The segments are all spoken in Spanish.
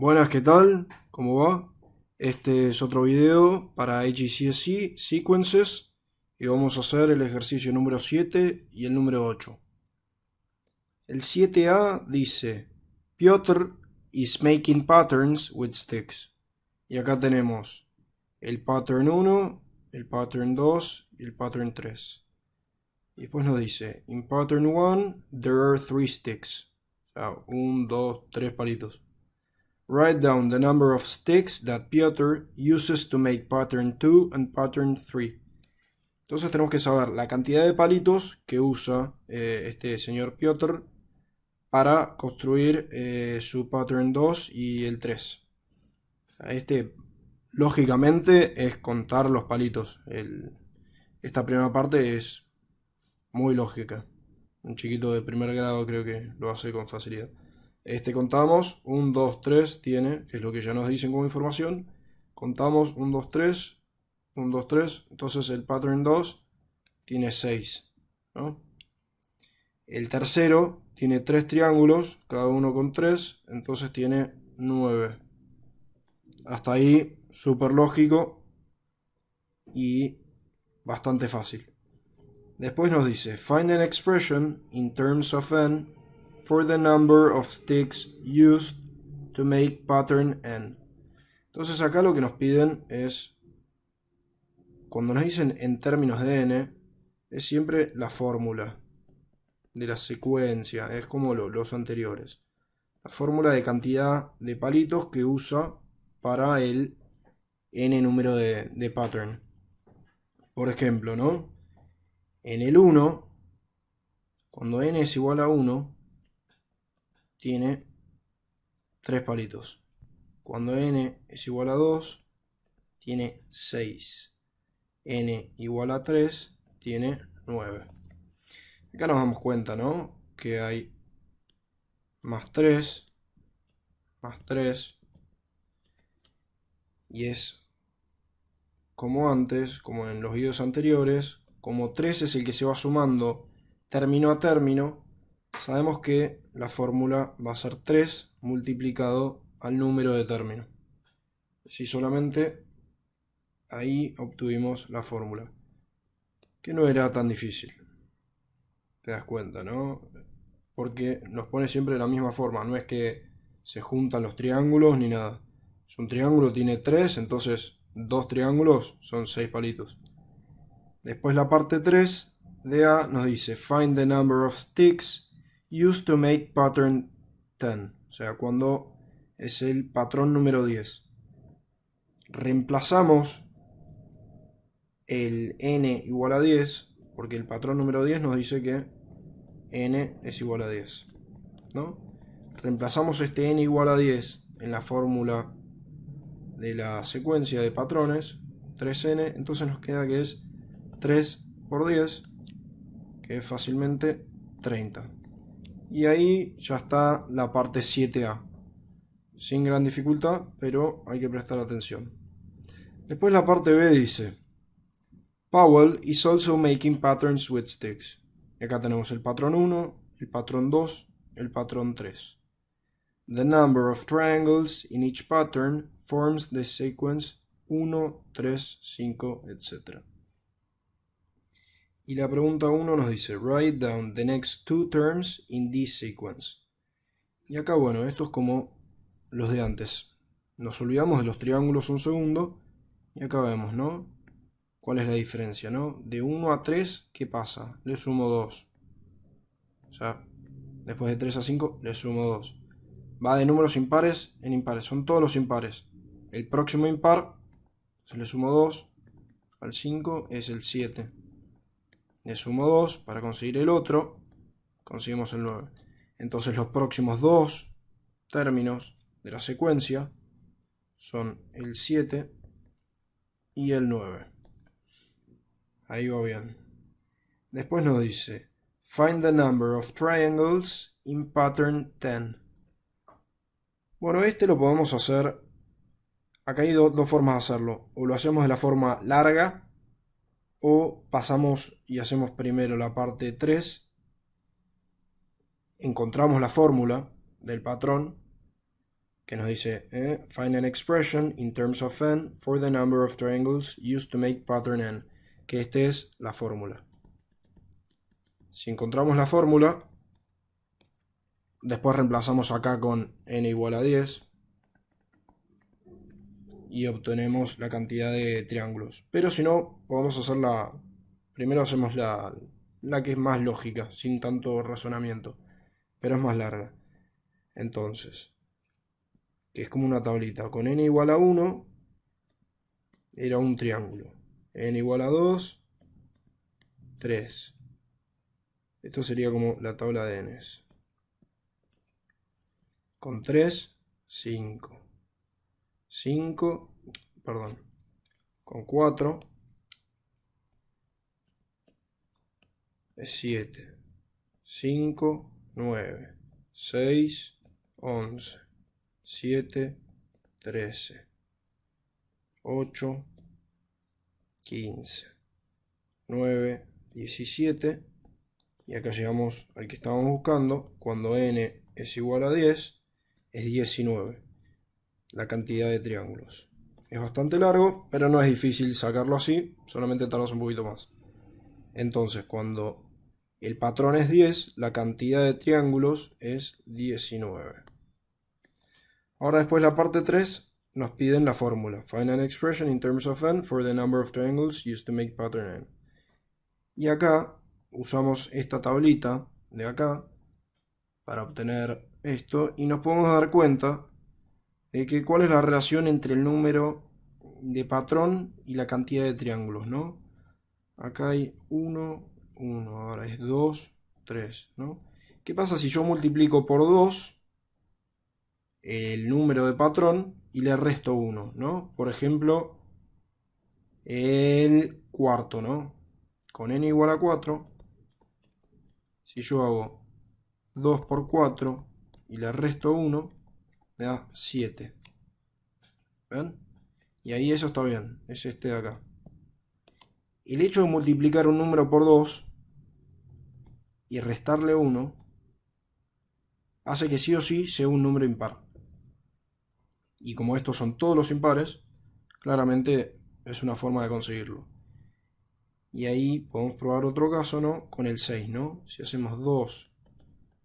Buenas, ¿qué tal? ¿Cómo va? Este es otro video para HCSC Sequences y vamos a hacer el ejercicio número 7 y el número 8. El 7A dice Piotr is making patterns with sticks. Y acá tenemos el pattern 1, el pattern 2 y el pattern 3. Y después nos dice In pattern 1 there are 3 sticks. O sea, 1, 2, 3 palitos. Write down the number of sticks that Piotr uses to make pattern 2 and pattern 3. Entonces tenemos que saber la cantidad de palitos que usa este señor Piotr para construir su pattern 2 y el 3. Este, lógicamente, es contar los palitos. Esta primera parte es muy lógica. Un chiquito de primer grado creo que lo hace con facilidad. Contamos, 1, 2, 3 tiene, que es lo que ya nos dicen como información. Contamos 1, 2, 3, 1, 2, 3. Entonces el pattern 2 tiene 6, ¿no? El tercero tiene 3 triángulos, cada uno con 3, entonces tiene 9. Hasta ahí, súper lógico y bastante fácil. Después nos dice, find an expression in terms of n for the number of sticks used to make pattern n. Entonces acá lo que nos piden es, cuando nos dicen en términos de n, es siempre la fórmula de la secuencia, es como los anteriores. La fórmula de cantidad de palitos que usa para el n número de pattern. Por ejemplo, ¿no? En el 1, cuando n es igual a 1, tiene 3 palitos. Cuando n es igual a 2, tiene 6. N igual a 3, tiene 9. Acá nos damos cuenta, ¿no? Que hay más 3, más 3. Y es como antes, como en los videos anteriores, como 3 es el que se va sumando término a término, sabemos que la fórmula va a ser 3 multiplicado al número de término. Si solamente ahí obtuvimos la fórmula, que no era tan difícil. Te das cuenta, ¿no? Porque nos pone siempre de la misma forma, no es que se juntan los triángulos ni nada. Si un triángulo tiene 3, entonces 2 triángulos son 6 palitos. Después la parte 3 de A nos dice find the number of sticks used to make pattern 10. O sea, cuando es el patrón número 10. Reemplazamos el n igual a 10, porque el patrón número 10 nos dice que n es igual a 10, ¿no? Reemplazamos este n igual a 10 en la fórmula de la secuencia de patrones, 3n, entonces nos queda que es 3 por 10, que es fácilmente 30. Y ahí ya está la parte 7a. Sin gran dificultad, pero hay que prestar atención. Después la parte B dice Powell is also making patterns with sticks. Y acá tenemos el patrón 1, el patrón 2, el patrón 3. The number of triangles in each pattern forms the sequence 1, 3, 5, etc. Y la pregunta 1 nos dice, write down the next two terms in this sequence. Y acá, bueno, esto es como los de antes. Nos olvidamos de los triángulos un segundo y acá vemos, ¿no? ¿Cuál es la diferencia, no? De 1 a 3, ¿qué pasa? Le sumo 2. O sea, después de 3 a 5, le sumo 2. Va de números impares en impares. Son todos los impares. El próximo impar, se le sumo 2 al 5, es el 7. Le sumo 2 para conseguir el otro, conseguimos el 9. Entonces los próximos dos términos de la secuencia son el 7 y el 9. Ahí va bien. Después nos dice, find the number of triangles in pattern 10. Bueno, lo podemos hacer. Acá hay dos formas de hacerlo. O lo hacemos de la forma larga, o pasamos y hacemos primero la parte 3. Encontramos la fórmula del patrón. que nos dice find an expression in terms of n for the number of triangles used to make pattern n, que esta es la fórmula. Si encontramos la fórmula, después reemplazamos acá con n igual a 10 y obtenemos la cantidad de triángulos. Pero si no, podemos hacer primero hacemos la que es más lógica, sin tanto razonamiento, pero es más larga. Entonces, que es como una tablita, con n igual a 1 era un triángulo, n igual a 2, 3. Esto sería como la tabla de n's. Con 3, 5. 5, perdón, con 4 es 7, 5, 9, 6, 11, 7, 13, 8, 15, 9, 17, y acá llegamos al que estábamos buscando. Cuando n es igual a 10, es 19, la cantidad de triángulos. Es bastante largo, pero no es difícil sacarlo así, solamente tardas un poquito más. Entonces, cuando el patrón es 10, la cantidad de triángulos es 19. Ahora después la parte 3 nos piden la fórmula. Find an expression in terms of n for the number of triangles used to make pattern n. Y acá usamos esta tablita de acá para obtener esto y nos podemos dar cuenta de que cuál es la relación entre el número de patrón y la cantidad de triángulos, ¿no? Acá hay 1, 1, ahora es 2, 3, ¿no? ¿Qué pasa si yo multiplico por 2 el número de patrón y le resto 1, ¿no? Por ejemplo, el cuarto, ¿no? Con n igual a 4, si yo hago 2 por 4 y le resto 1, me da 7. ¿Ven? Y ahí eso está bien, es este de acá. El hecho de multiplicar un número por 2 y restarle 1 hace que sí o sí sea un número impar. Y como estos son todos los impares, claramente es una forma de conseguirlo. Y ahí podemos probar otro caso, ¿no? Con el 6, ¿no? Si hacemos 2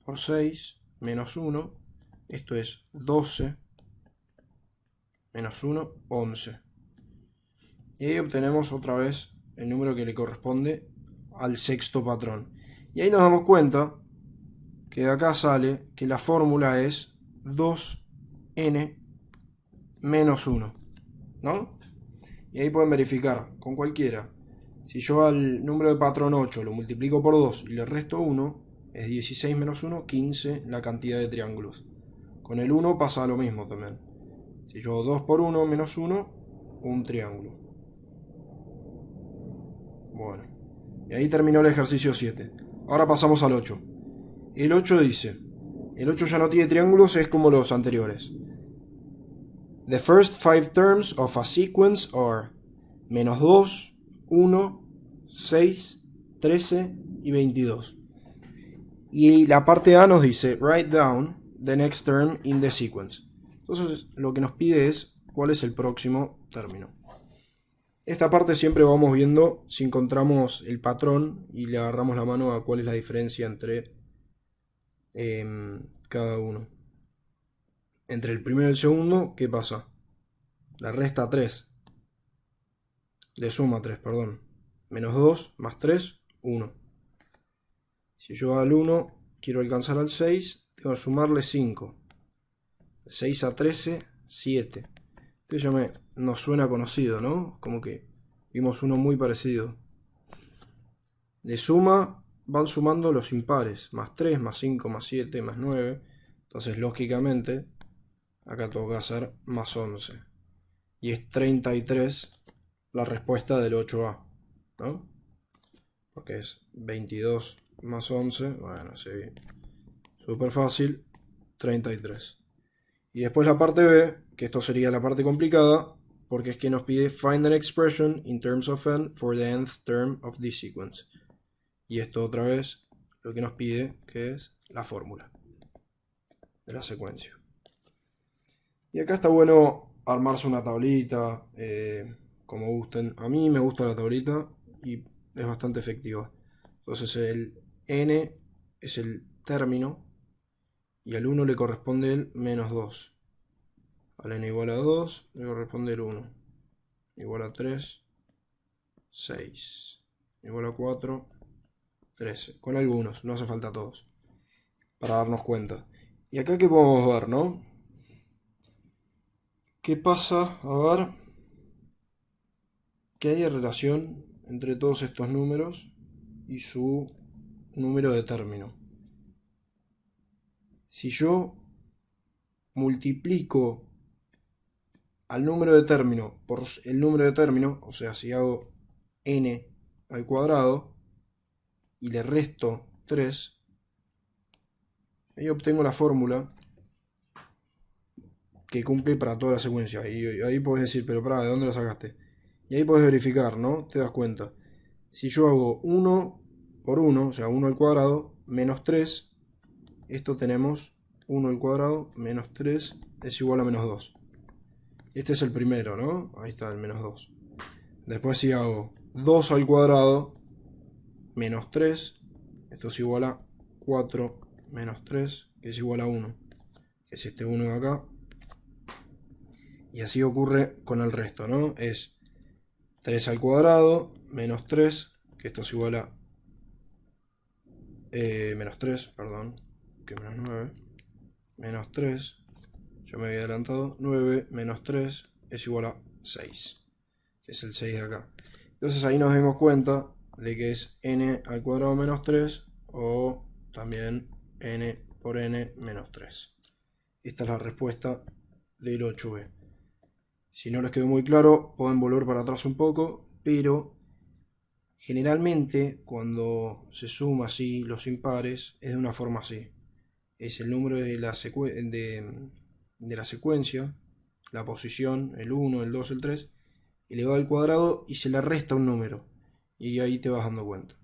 por 6 menos 1, esto es 12 menos 1, 11. Y ahí obtenemos otra vez el número que le corresponde al sexto patrón. Y ahí nos damos cuenta que de acá sale que la fórmula es 2n menos 1, ¿no? Y ahí pueden verificar con cualquiera. Si yo al número de patrón 8 lo multiplico por 2 y le resto 1, es 16 menos 1, 15 la cantidad de triángulos. Con el 1 pasa lo mismo también. Si yo hago 2 por 1 menos 1, un triángulo. Bueno, y ahí terminó el ejercicio 7. Ahora pasamos al 8. El 8 dice, el 8 ya no tiene triángulos, es como los anteriores. The first 5 terms of a sequence are menos 2, 1, 6, 13 y 22. Y la parte A nos dice, write down the next term in the sequence. Entonces lo que nos pide es cuál es el próximo término. Esta parte siempre vamos viendo si encontramos el patrón y le agarramos la mano a cuál es la diferencia entre cada uno. Entre el primero y el segundo, ¿qué pasa? Le resta 3. Le suma 3, perdón. Menos 2 más 3, 1. Si yo al 1 quiero alcanzar al 6, tengo que sumarle 5. 6 a 13, 7. Esto ya nos suena conocido, ¿no? Como que vimos uno muy parecido. De suma van sumando los impares. Más 3, más 5, más 7, más 9. Entonces, lógicamente, acá tengo que hacer más 11. Y es 33 la respuesta del 8A, ¿no? Porque es 22 más 11. Bueno, sí. Súper fácil. 33. Y después la parte B, que esto sería la parte complicada, porque es que nos pide find an expression in terms of n for the nth term of this sequence. Y esto otra vez lo que nos pide, que es la fórmula de la secuencia. Y acá está bueno armarse una tablita, como gusten. A mí me gusta la tablita y es bastante efectiva. Entonces el n es el término y al 1 le corresponde el -2. Al n igual a 2 le corresponde el 1. Igual a 3, 6. Igual a 4, 13. Con algunos, no hace falta todos. Para darnos cuenta. Y acá que podemos ver, ¿no? ¿Qué pasa? A ver. ¿Qué hay de relación entre todos estos números y su número de término? Si yo multiplico al número de término por el número de término, o sea, si hago n al cuadrado y le resto 3, ahí obtengo la fórmula que cumple para toda la secuencia. Y ahí podés decir, pero pará, ¿de dónde la sacaste? Y ahí podés verificar, ¿no? Te das cuenta. Si yo hago 1 por 1, o sea, 1 al cuadrado, menos 3, esto tenemos 1 al cuadrado menos 3 es igual a -2. Este es el primero, ¿no? Ahí está el -2. Después si hago 2 al cuadrado menos 3, esto es igual a 4 menos 3, que es igual a 1, que es este 1 de acá. Y así ocurre con el resto, ¿no? Es 3 al cuadrado menos 3, que esto es igual a menos 3, perdón, que menos 9, menos 3, yo me había adelantado, 9 menos 3 es igual a 6, que es el 6 de acá. Entonces ahí nos dimos cuenta de que es n al cuadrado menos 3 o también n por n menos 3. Esta es la respuesta del 8b. Si no les quedó muy claro, pueden volver para atrás un poco, pero generalmente cuando se suma así los impares es de una forma así. Es el número de la secuencia, la posición, el 1, el 2, el 3, elevado al cuadrado y se le resta un número. Y ahí te vas dando cuenta.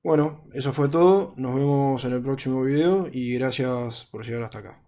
Bueno, eso fue todo. Nos vemos en el próximo video y gracias por llegar hasta acá.